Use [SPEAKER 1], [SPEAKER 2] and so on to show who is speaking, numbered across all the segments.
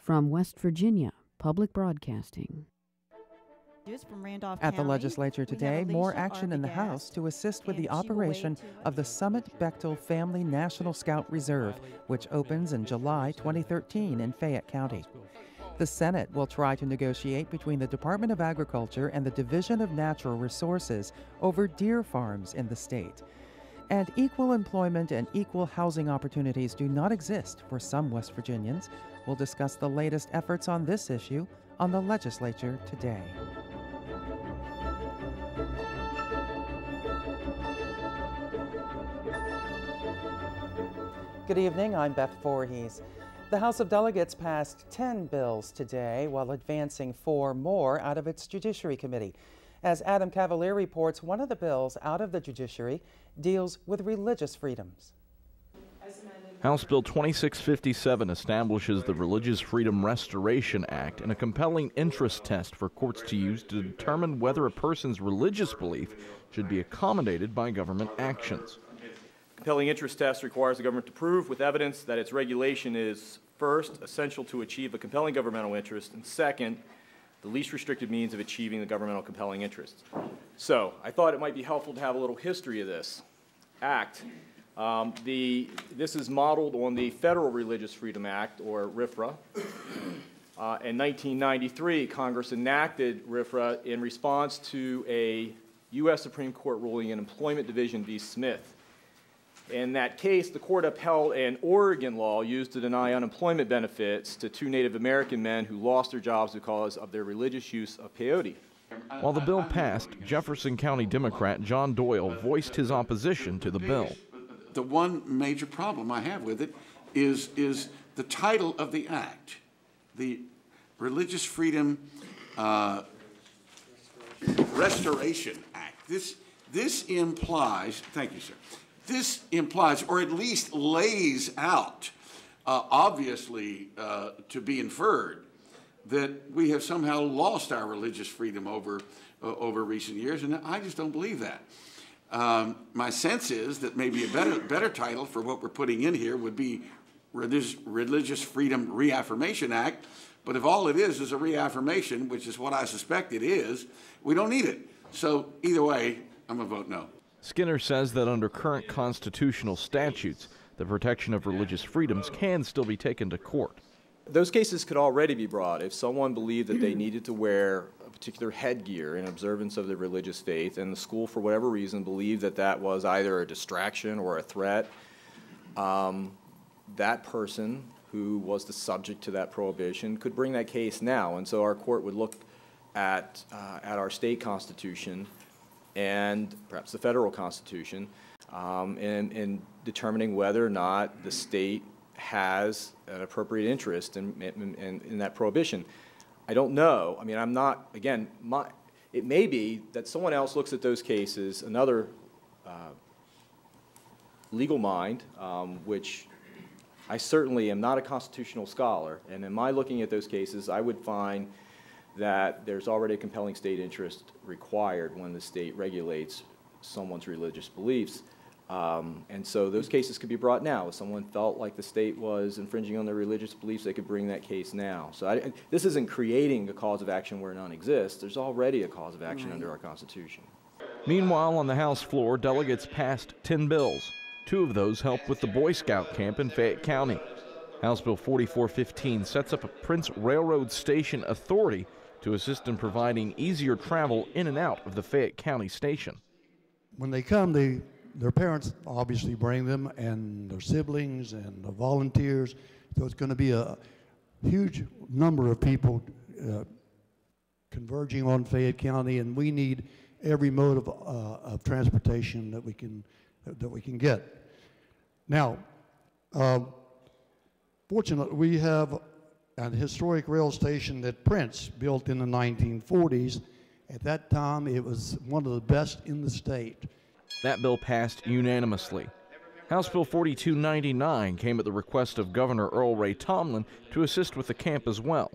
[SPEAKER 1] From West Virginia Public Broadcasting.
[SPEAKER 2] At the Legislature today, more action in the House to assist with the operation of the Summit Bechtel Family National Scout Reserve, which opens in July 2013 in Fayette County. The Senate will try to negotiate between the Department of Agriculture and the Division of Natural Resources over deer farms in the state. And equal employment and equal housing opportunities do not exist for some West Virginians. We'll discuss the latest efforts on this issue on the Legislature today. Good evening, I'm Beth Voorhees. The House of Delegates passed 10 bills today while advancing 4 more out of its Judiciary Committee. As Adam Cavalier reports, one of the bills out of the Judiciary deals with religious freedoms.
[SPEAKER 3] House Bill 2657 establishes the Religious Freedom Restoration Act and a compelling interest test for courts to use to determine whether a person's religious belief should be accommodated by government actions.
[SPEAKER 4] Compelling interest test requires the government to prove with evidence that its regulation is, first, essential to achieve a compelling governmental interest, and second, the least restrictive means of achieving the governmental compelling interest. So I thought it might be helpful to have a little history of this act. This is modeled on the Federal Religious Freedom Act, or RFRA. In 1993, Congress enacted RFRA in response to a U.S. Supreme Court ruling in Employment Division v. Smith. In that case, the court upheld an Oregon law used to deny unemployment benefits to 2 Native American men who lost their jobs because of their religious use of peyote.
[SPEAKER 3] While the bill passed, Jefferson County Democrat John Doyle voiced his opposition to the bill.
[SPEAKER 5] The one major problem I have with it is the title of the act, the Religious Freedom Restoration Act. This implies, thank you, sir. This implies, or at least lays out, obviously to be inferred, that we have somehow lost our religious freedom over recent years, and I just don't believe that. My sense is that maybe a better title for what we're putting in here would be Religious Freedom Reaffirmation Act, but if all it is a reaffirmation, which is what I suspect it is, we don't need it. So either way, I'm going to vote no.
[SPEAKER 3] Skinner says that under current constitutional statutes, the protection of religious freedoms can still be taken to court.
[SPEAKER 4] Those cases could already be brought if someone believed that they needed to wear a particular headgear in observance of their religious faith, and the school, for whatever reason, believed that that was either a distraction or a threat. That person who was the subject to that prohibition could bring that case now, and so our court would look at our state constitution and perhaps the federal constitution in determining whether or not the state has an appropriate interest in that prohibition. I don't know. I mean, I'm not, again, it may be that someone else looks at those cases, another legal mind, which I certainly am not a constitutional scholar, and in my looking at those cases, I would find that there's already a compelling state interest required when the state regulates someone's religious beliefs. And so those cases could be brought now. If someone felt like the state was infringing on their religious beliefs, they could bring that case now. So this isn't creating a cause of action where none exists. There's already a cause of action under our Constitution.
[SPEAKER 3] Meanwhile, on the House floor, delegates passed 10 bills. 2 of those help with the Boy Scout camp in Fayette County. House Bill 4415 sets up a Prince Railroad Station Authority to assist in providing easier travel in and out of the Fayette County station.
[SPEAKER 6] When they come, their parents obviously bring them, and their siblings and the volunteers. So it's going to be a huge number of people converging on Fayette County, and we need every mode of transportation that we can get. Now, fortunately, we have a historic rail station that Prince built in the 1940s. At that time, it was one of the best in the state.
[SPEAKER 3] That bill passed unanimously. House Bill 4299 came at the request of Governor Earl Ray Tomlin to assist with the camp as well.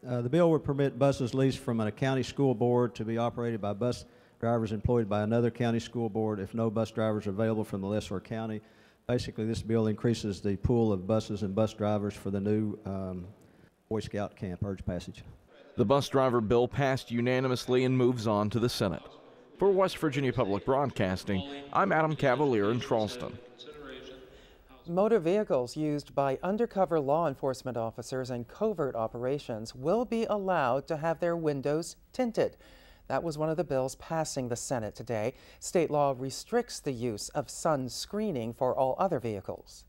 [SPEAKER 7] The bill would permit buses leased from a county school board to be operated by bus drivers employed by another county school board if no bus drivers are available from the lessor county. Basically, this bill increases the pool of buses and bus drivers for the new Boy Scout camp. Urge passage.
[SPEAKER 3] The bus driver bill passed unanimously and moves on to the Senate. For West Virginia Public Broadcasting, I'm Adam Cavalier in Charleston.
[SPEAKER 2] Motor vehicles used by undercover law enforcement officers in covert operations will be allowed to have their windows tinted. That was one of the bills passing the Senate today. State law restricts the use of sun screening for all other vehicles.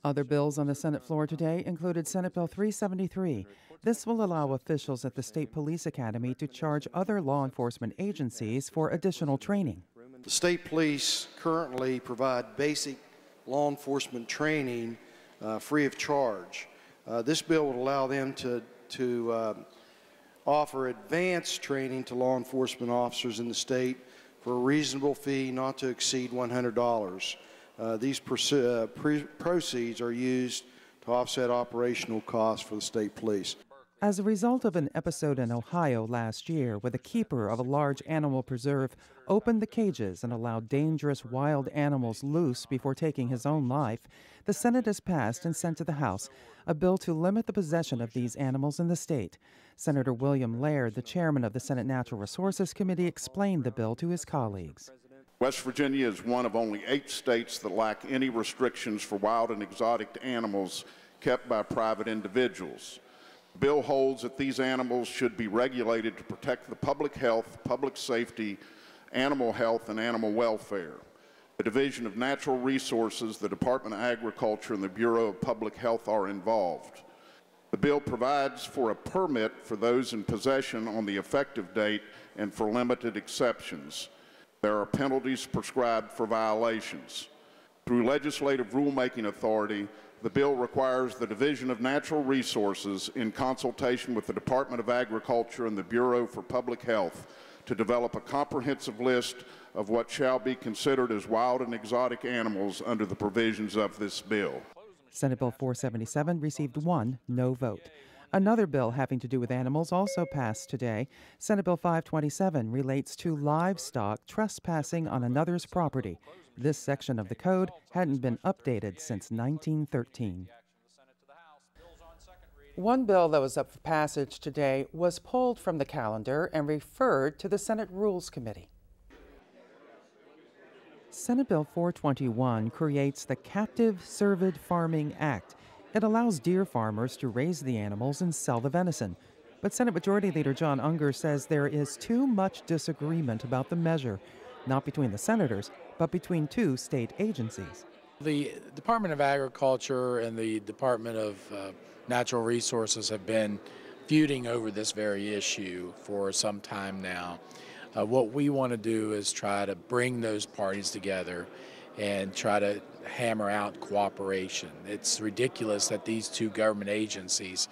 [SPEAKER 2] Other bills on the Senate floor today included Senate Bill 373. This will allow officials at the State Police Academy to charge other law enforcement agencies for additional training.
[SPEAKER 8] The state police currently provide basic law enforcement training free of charge. This bill would allow them to offer advanced training to law enforcement officers in the state for a reasonable fee not to exceed $100. These proceeds are used to offset operational costs for the state police.
[SPEAKER 2] As a result of an episode in Ohio last year where the keeper of a large animal preserve opened the cages and allowed dangerous wild animals loose before taking his own life, the Senate has passed and sent to the House a bill to limit the possession of these animals in the state. Senator William Laird, the chairman of the Senate Natural Resources Committee, explained the bill to his colleagues.
[SPEAKER 5] West Virginia is one of only 8 states that lack any restrictions for wild and exotic animals kept by private individuals. The bill holds that these animals should be regulated to protect the public health, public safety, animal health, and animal welfare. The Division of Natural Resources, the Department of Agriculture, and the Bureau of Public Health are involved. The bill provides for a permit for those in possession on the effective date and for limited exceptions. There are penalties prescribed for violations. Through legislative rulemaking authority, the bill requires the Division of Natural Resources, in consultation with the Department of Agriculture and the Bureau for Public Health, to develop a comprehensive list of what shall be considered as wild and exotic animals under the provisions of this bill.
[SPEAKER 2] Senate Bill 477 received 1 no vote. Another bill having to do with animals also passed today. Senate Bill 527 relates to livestock trespassing on another's property. This section of the code hadn't been updated since 1913. One bill that was up for passage today was pulled from the calendar and referred to the Senate Rules Committee. Senate Bill 421 creates the Captive Cervid Farming Act. It allows deer farmers to raise the animals and sell the venison. But Senate Majority Leader John Unger says there is too much disagreement about the measure, not between the senators, but between 2 state agencies.
[SPEAKER 9] The Department of Agriculture and the Department of Natural Resources have been feuding over this very issue for some time now. What we want to do is try to bring those parties together and try to hammer out cooperation. It's ridiculous that these 2 government agencies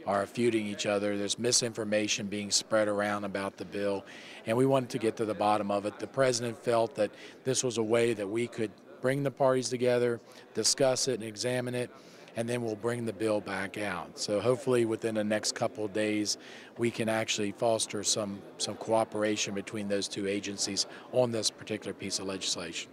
[SPEAKER 9] are feuding each other. There's misinformation being spread around about the bill, and we wanted to get to the bottom of it. The president felt that this was a way that we could bring the parties together, discuss it and examine it, and then we'll bring the bill back out. So hopefully within the next couple of days, we can actually foster some cooperation between those 2 agencies on this particular piece of legislation.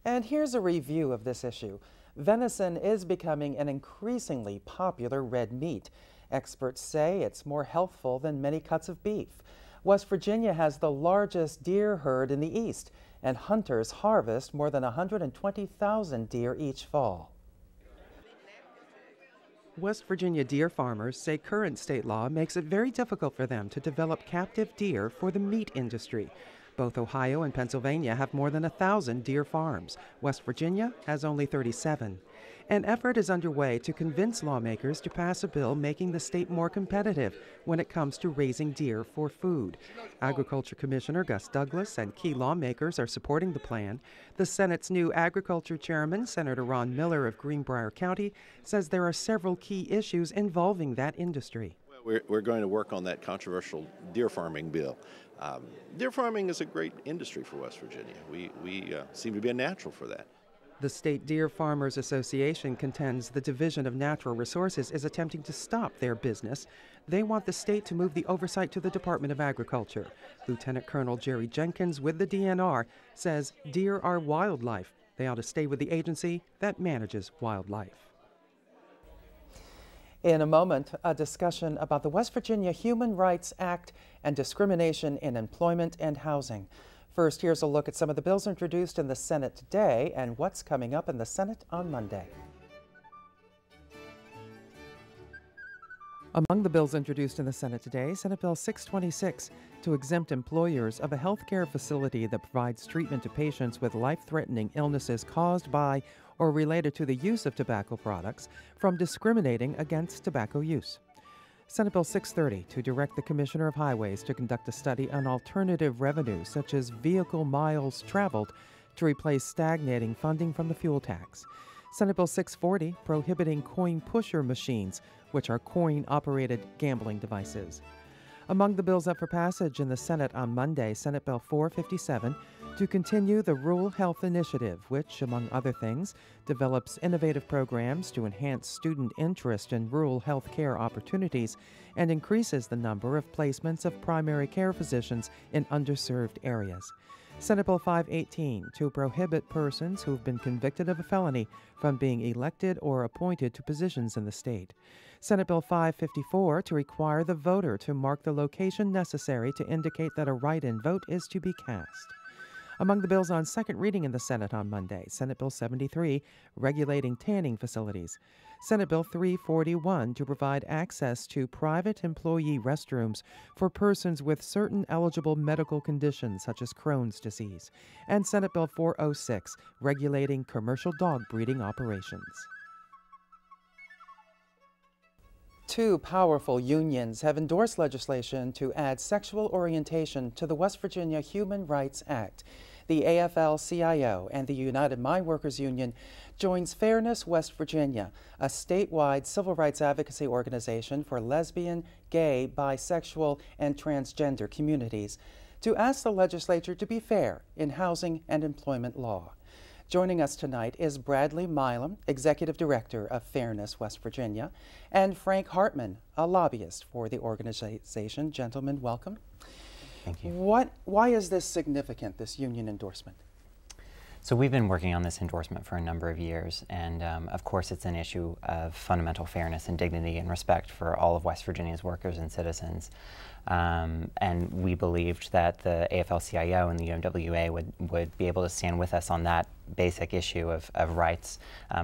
[SPEAKER 2] And here's a review of this issue. Venison is becoming an increasingly popular red meat. Experts say it's more healthful than many cuts of beef. West Virginia has the largest deer herd in the East, and hunters harvest more than 120,000 deer each fall. West Virginia deer farmers say current state law makes it very difficult for them to develop captive deer for the meat industry. Both Ohio and Pennsylvania have more than 1,000 deer farms. West Virginia has only 37. An effort is underway to convince lawmakers to pass a bill making the state more competitive when it comes to raising deer for food. Agriculture Commissioner Gus Douglas and key lawmakers are supporting the plan. The Senate's new Agriculture Chairman, Senator Ron Miller of Greenbrier County, says there are several key issues involving that industry.
[SPEAKER 10] We're going to work on that controversial deer farming bill. Deer farming is a great industry for West Virginia. We seem to be a natural for that.
[SPEAKER 2] The State Deer Farmers Association contends the Division of Natural Resources is attempting to stop their business. They want the state to move the oversight to the Department of Agriculture. Lieutenant Colonel Jerry Jenkins with the DNR says deer are wildlife. They ought to stay with the agency that manages wildlife. In a moment, a discussion about the West Virginia Human Rights Act and discrimination in employment and housing. First, here's a look at some of the bills introduced in the Senate today and what's coming up in the Senate on Monday. Among the bills introduced in the Senate today, Senate Bill 626 to exempt employers of a health care facility that provides treatment to patients with life-threatening illnesses caused by or related to the use of tobacco products from discriminating against tobacco use. Senate Bill 630 to direct the Commissioner of Highways to conduct a study on alternative revenues such as vehicle miles traveled to replace stagnating funding from the fuel tax. Senate Bill 640 prohibiting coin pusher machines, which are coin-operated gambling devices. Among the bills up for passage in the Senate on Monday, Senate Bill 457 to continue the Rural Health Initiative, which, among other things, develops innovative programs to enhance student interest in rural health care opportunities and increases the number of placements of primary care physicians in underserved areas. Senate Bill 518 to prohibit persons who have been convicted of a felony from being elected or appointed to positions in the state. Senate Bill 554 to require the voter to mark the location necessary to indicate that a write-in vote is to be cast. Among the bills on second reading in the Senate on Monday, Senate Bill 73, regulating tanning facilities. Senate Bill 341 to provide access to private employee restrooms for persons with certain eligible medical conditions such as Crohn's disease. And Senate Bill 406, regulating commercial dog breeding operations. Two powerful unions have endorsed legislation to add sexual orientation to the West Virginia Human Rights Act. The AFL-CIO and the United Mine Workers Union joins Fairness West Virginia, a statewide civil rights advocacy organization for lesbian, gay, bisexual, and transgender communities, to ask the legislature to be fair in housing and employment law. Joining us tonight is Bradley Milam, Executive Director of Fairness West Virginia, and Frank Hartman, a lobbyist for the organization. Gentlemen, welcome.
[SPEAKER 11] Thank you.
[SPEAKER 2] Why is this significant, this union endorsement?
[SPEAKER 11] So we've been working on this endorsement for a number of years, and of course it's an issue of fundamental fairness and dignity and respect for all of West Virginia's workers and citizens. And we believed that the AFL-CIO and the UMWA would be able to stand with us on that basic issue of rights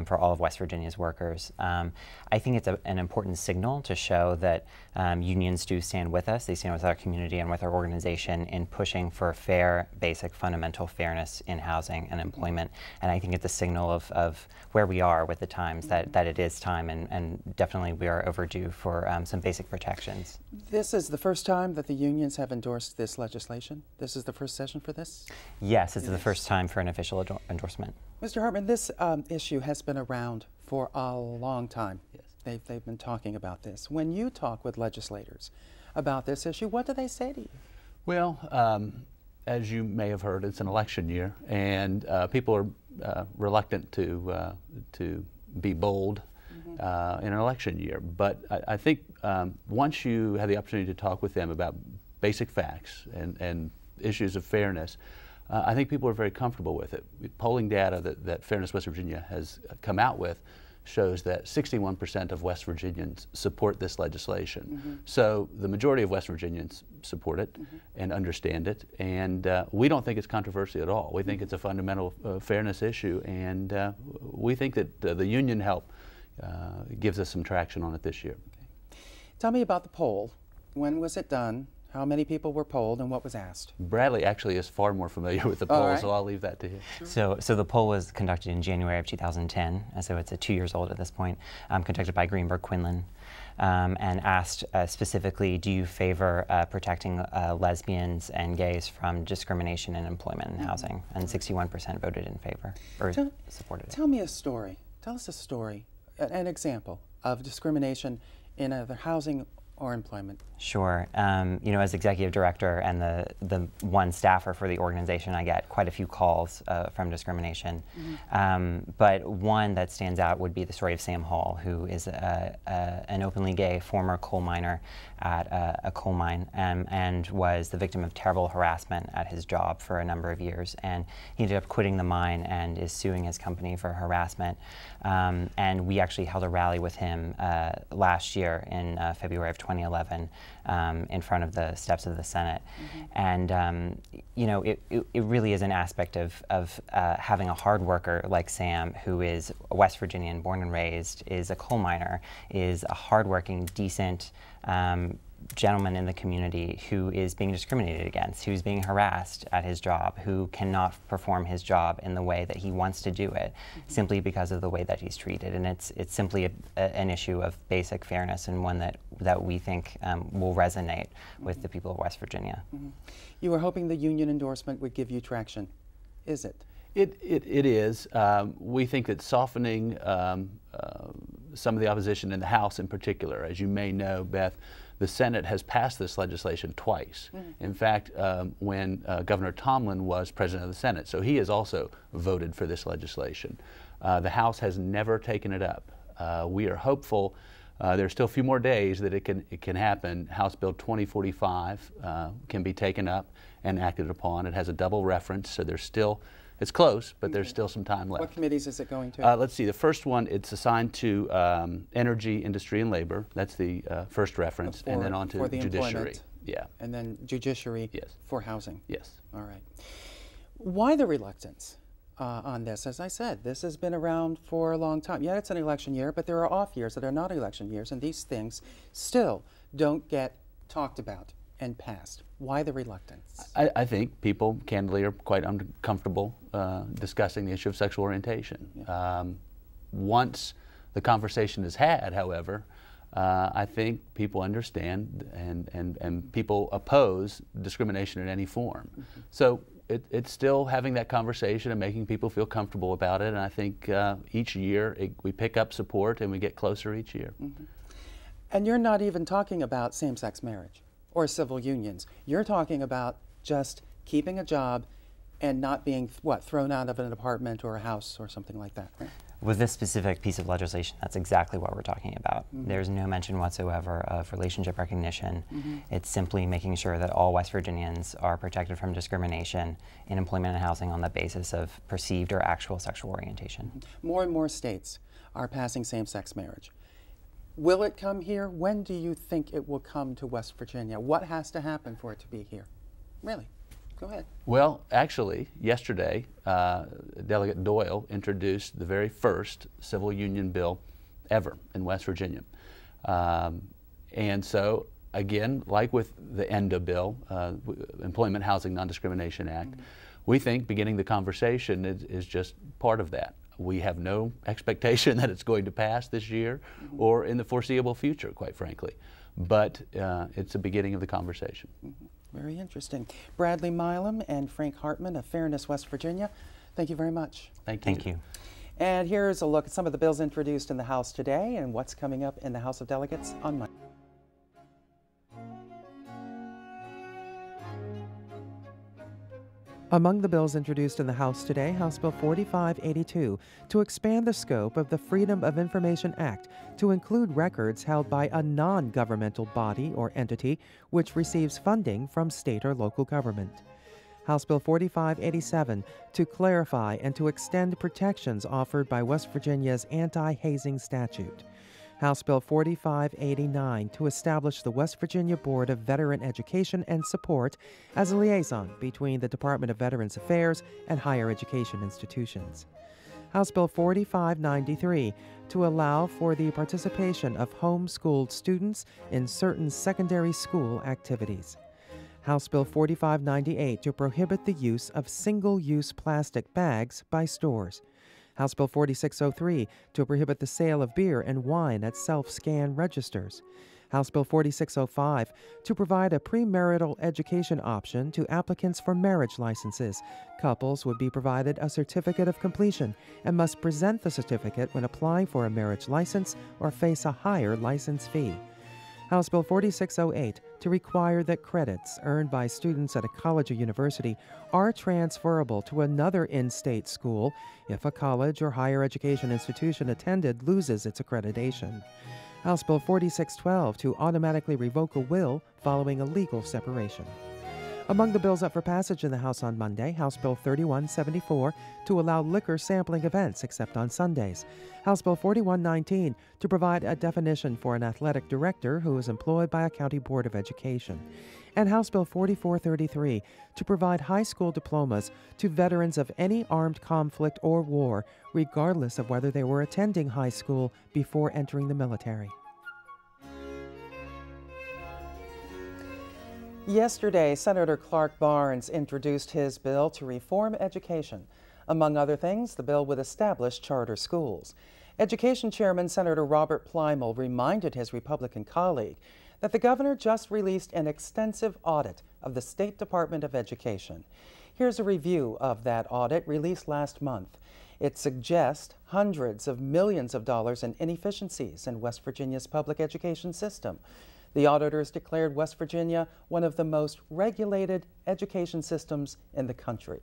[SPEAKER 11] for all of West Virginia's workers. I think it's an important signal to show that unions do stand with us. They stand with our community and with our organization in pushing for fair, basic, fundamental fairness in housing and employment. And I think it's a signal of where we are with the times, that it is time, and definitely we are overdue for some basic protections.
[SPEAKER 2] This is the first time that the unions have endorsed this legislation? This is the first session for this?
[SPEAKER 11] Yes, it's the first time for an official endorsement.
[SPEAKER 2] Mr. Hartman, this issue has been around for a long time. Yes. They've been talking about this. When you talk with legislators about this issue, what do they say to you?
[SPEAKER 12] Well, as you may have heard, it's an election year, and people are reluctant to be bold in an election year. But I think once you have the opportunity to talk with them about basic facts and issues of fairness, I think people are very comfortable with it. Polling data that Fairness West Virginia has come out with shows that 61% of West Virginians support this legislation. So the majority of West Virginians support it and understand it, and we don't think it's controversial at all. We think it's a fundamental fairness issue, and we think that the union help gives us some traction on it this year.
[SPEAKER 2] Okay. Tell me about the poll. When was it done? How many people were polled and what was asked?
[SPEAKER 12] Bradley actually is far more familiar with the poll, so I'll leave that to him.
[SPEAKER 11] Sure. So the poll was conducted in January of 2010, so it's 2 years old at this point, conducted by Greenberg Quinlan, and asked specifically, do you favor protecting lesbians and gays from discrimination in employment and housing? And 61% voted in favor, or supported it.
[SPEAKER 2] Tell me a story. Tell us a story, an example of discrimination in either housing or employment?
[SPEAKER 11] Sure. You know, as executive director and the one staffer for the organization, I get quite a few calls from discrimination. But one that stands out would be the story of Sam Hall, who is an openly gay former coal miner at a coal mine and was the victim of terrible harassment at his job for a number of years. And he ended up quitting the mine and is suing his company for harassment. And we actually held a rally with him last year in February of 2011 in front of the steps of the Senate. And you know, it really is an aspect of having a hard worker like Sam, who is a West Virginian, born and raised, is a coal miner, is a hardworking, decent gentleman in the community who is being discriminated against, who's being harassed at his job, who cannot perform his job in the way that he wants to do it, simply because of the way that he's treated. And it's simply an issue of basic fairness, and one that we think will resonate with the people of West Virginia.
[SPEAKER 2] You were hoping the union endorsement would give you traction. Is it?
[SPEAKER 12] It is. We think that softening some of the opposition in the House in particular, as you may know, Beth, the Senate has passed this legislation twice. In fact, when Governor Tomlin was president of the Senate, so he has also voted for this legislation. The House has never taken it up. We are hopeful. There's still a few more days that it can happen. House Bill 2045 can be taken up and acted upon. It has a double reference, so there's still, it's close, but there's still some time left.
[SPEAKER 2] What committees is it going to?
[SPEAKER 12] Let's see, the first one, it's assigned to Energy, Industry, and Labor. That's the first reference, and then on to Judiciary. Yeah.
[SPEAKER 2] And then Judiciary
[SPEAKER 12] yes.
[SPEAKER 2] for Housing.
[SPEAKER 12] Yes.
[SPEAKER 2] All right. Why the reluctance on this? As I said, this has been around for a long time. Yeah, it's an election year, but there are off years that are not election years, and these things still don't get talked about and passed. Why the reluctance?
[SPEAKER 12] I think people, candidly, are quite uncomfortable discussing the issue of sexual orientation. Yeah. Once the conversation is had, however, I think people understand and people oppose discrimination in any form. So it's still having that conversation and making people feel comfortable about it, and I think each year we pick up support and we get closer each year.
[SPEAKER 2] And you're not even talking about same-sex marriage or civil unions. You're talking about just keeping a job and not being, thrown out of an apartment or a house or something like that, right?
[SPEAKER 11] With this specific piece of legislation, that's exactly what we're talking about. There's no mention whatsoever of relationship recognition. It's simply making sure that all West Virginians are protected from discrimination in employment and housing on the basis of perceived or actual sexual orientation.
[SPEAKER 2] More and more states are passing same-sex marriage. Will it come here? When do you think it will come to West Virginia? What has to happen for it to be here? Really? Go ahead.
[SPEAKER 12] Well, actually, yesterday, Delegate Doyle introduced the very first civil union bill ever in West Virginia. And so, again, like with the ENDA bill, Employment Housing Non-Discrimination Act, we think beginning the conversation is just part of that. We have no expectation that it's going to pass this year or in the foreseeable future, quite frankly. But it's the beginning of the conversation.
[SPEAKER 2] Very interesting. Bradley Milam and Frank Hartman of Fairness, West Virginia, thank you very much.
[SPEAKER 12] Thank you.
[SPEAKER 11] Thank you.
[SPEAKER 2] And here's a look at some of the bills introduced in the House today and what's coming up in the House of Delegates on Monday. Among the bills introduced in the House today, House Bill 4582 to expand the scope of the Freedom of Information Act to include records held by a non-governmental body or entity which receives funding from state or local government. House Bill 4587 to clarify and to extend protections offered by West Virginia's anti-hazing statute. House Bill 4589 to establish the West Virginia Board of Veteran Education and Support as a liaison between the Department of Veterans Affairs and higher education institutions. House Bill 4593 to allow for the participation of homeschooled students in certain secondary school activities. House Bill 4598 to prohibit the use of single-use plastic bags by stores. House Bill 4603 to prohibit the sale of beer and wine at self-scan registers. House Bill 4605 to provide a premarital education option to applicants for marriage licenses. Couples would be provided a certificate of completion and must present the certificate when applying for a marriage license or face a higher license fee. House Bill 4608 to require that credits earned by students at a college or university are transferable to another in-state school if a college or higher education institution attended loses its accreditation. House Bill 4612 to automatically revoke a will following a legal separation. Among the bills up for passage in the House on Monday, House Bill 3174 to allow liquor sampling events except on Sundays. House Bill 4119 to provide a definition for an athletic director who is employed by a county board of education. And House Bill 4433 to provide high school diplomas to veterans of any armed conflict or war, regardless of whether they were attending high school before entering the military. Yesterday, Senator Clark Barnes introduced his bill to reform education. Among other things, the bill would establish charter schools. Education Chairman Senator Robert Plymel reminded his Republican colleague that the governor just released an extensive audit of the State Department of Education. Here's a review of that audit released last month. It suggests hundreds of millions of dollars in inefficiencies in West Virginia's public education system. The auditors declared West Virginia one of the most regulated education systems in the country.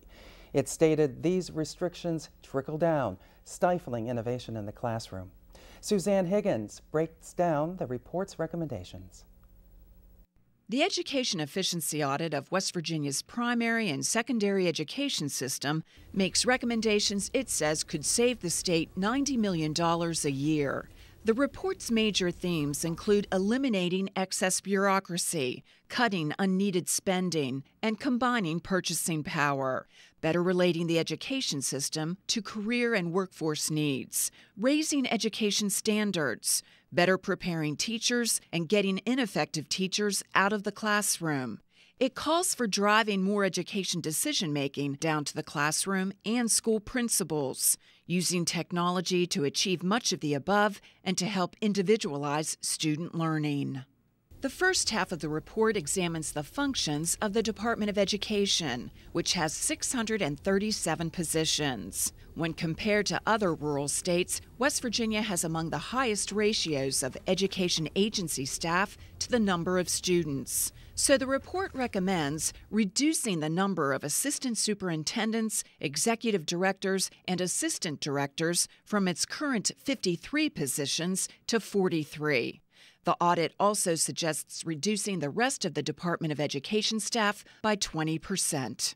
[SPEAKER 2] It stated these restrictions trickle down, stifling innovation in the classroom. Suzanne Higgins breaks down the report's recommendations.
[SPEAKER 13] The Education Efficiency Audit of West Virginia's primary and secondary education system makes recommendations it says could save the state $90 million a year. The report's major themes include eliminating excess bureaucracy, cutting unneeded spending, and combining purchasing power, better relating the education system to career and workforce needs, raising education standards, better preparing teachers, and getting ineffective teachers out of the classroom. It calls for driving more education decision-making down to the classroom and school principals, using technology to achieve much of the above and to help individualize student learning. The first half of the report examines the functions of the Department of Education, which has 637 positions. When compared to other rural states, West Virginia has among the highest ratios of education agency staff to the number of students. So the report recommends reducing the number of assistant superintendents, executive directors, and assistant directors from its current 53 positions to 43. The audit also suggests reducing the rest of the Department of Education staff by 20%.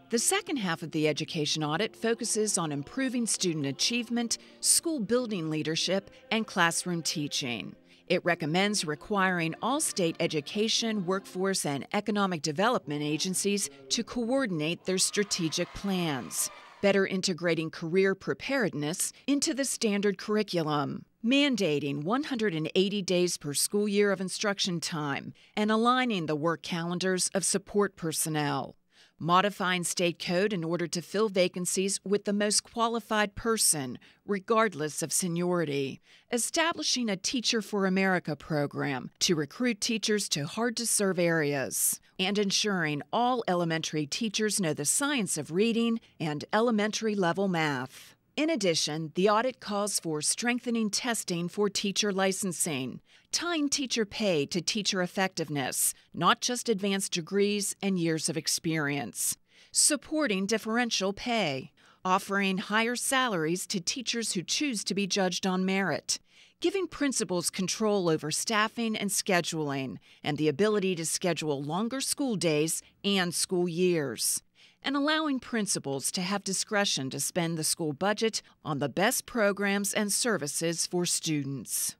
[SPEAKER 13] The second half of the education audit focuses on improving student achievement, school building leadership, and classroom teaching. It recommends requiring all state education, workforce, and economic development agencies to coordinate their strategic plans, better integrating career preparedness into the standard curriculum, mandating 180 days per school year of instruction time, and aligning the work calendars of support personnel, modifying state code in order to fill vacancies with the most qualified person, regardless of seniority, establishing a Teacher for America program to recruit teachers to hard-to-serve areas, and ensuring all elementary teachers know the science of reading and elementary-level math. In addition, the audit calls for strengthening testing for teacher licensing, tying teacher pay to teacher effectiveness, not just advanced degrees and years of experience, supporting differential pay, offering higher salaries to teachers who choose to be judged on merit, giving principals control over staffing and scheduling, and the ability to schedule longer school days and school years, and allowing principals to have discretion to spend the school budget on the best programs and services for students.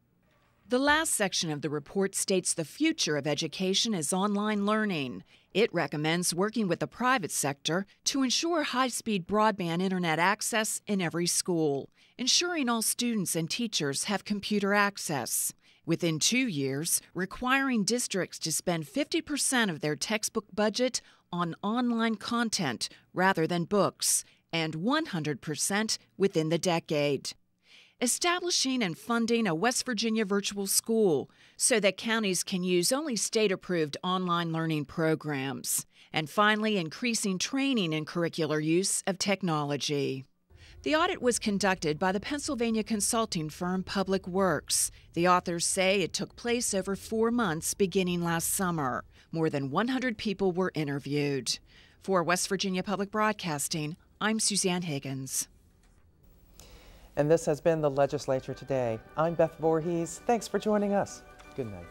[SPEAKER 13] The last section of the report states the future of education is online learning. It recommends working with the private sector to ensure high-speed broadband internet access in every school, ensuring all students and teachers have computer access. Within 2 years, requiring districts to spend 50% of their textbook budget on online content rather than books, and 100% within the decade. Establishing and funding a West Virginia virtual school so that counties can use only state-approved online learning programs. And finally, increasing training in curricular use of technology. The audit was conducted by the Pennsylvania consulting firm Public Works. The authors say it took place over 4 months beginning last summer. More than 100 people were interviewed. For West Virginia Public Broadcasting, I'm Suzanne Higgins.
[SPEAKER 2] And this has been the Legislature Today. I'm Beth Voorhees. Thanks for joining us. Good night.